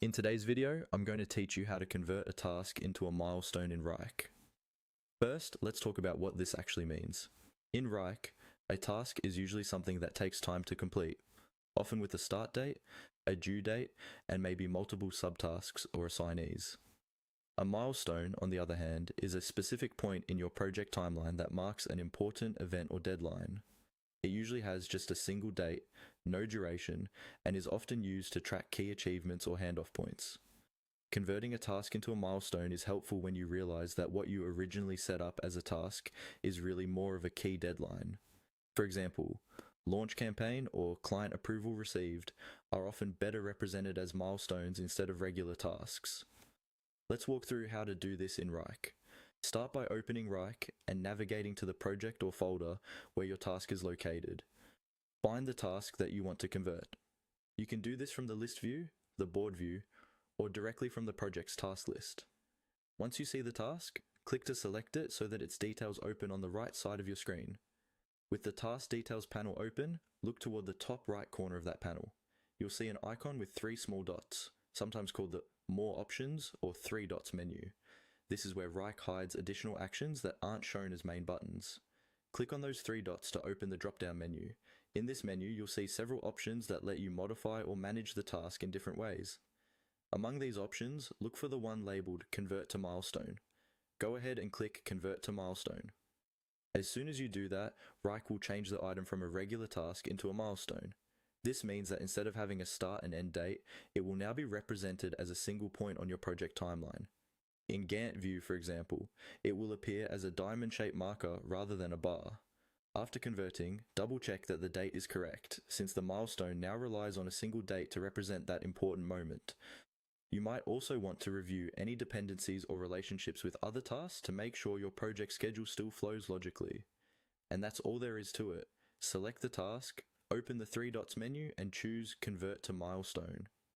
In today's video, I'm going to teach you how to convert a task into a milestone in Wrike. First, let's talk about what this actually means. In Wrike, a task is usually something that takes time to complete, often with a start date, a due date, and maybe multiple subtasks or assignees. A milestone, on the other hand, is a specific point in your project timeline that marks an important event or deadline. It usually has just a single date, no duration, and is often used to track key achievements or handoff points. Converting a task into a milestone is helpful when you realize that what you originally set up as a task is really more of a key deadline. For example, launch campaign or client approval received are often better represented as milestones instead of regular tasks. Let's walk through how to do this in Wrike. Start by opening Wrike and navigating to the project or folder where your task is located. Find the task that you want to convert. You can do this from the list view, the board view, or directly from the project's task list. Once you see the task, click to select it so that its details open on the right side of your screen. With the Task Details panel open, look toward the top right corner of that panel. You'll see an icon with three small dots, sometimes called the More Options or Three Dots menu. This is where Wrike hides additional actions that aren't shown as main buttons. Click on those three dots to open the drop-down menu. In this menu, you'll see several options that let you modify or manage the task in different ways. Among these options, look for the one labeled Convert to Milestone. Go ahead and click Convert to Milestone. As soon as you do that, Wrike will change the item from a regular task into a milestone. This means that instead of having a start and end date, it will now be represented as a single point on your project timeline. In Gantt view, for example, it will appear as a diamond-shaped marker rather than a bar. After converting, double-check that the date is correct, since the milestone now relies on a single date to represent that important moment. You might also want to review any dependencies or relationships with other tasks to make sure your project schedule still flows logically. And that's all there is to it. Select the task, open the three dots menu, and choose Convert to Milestone.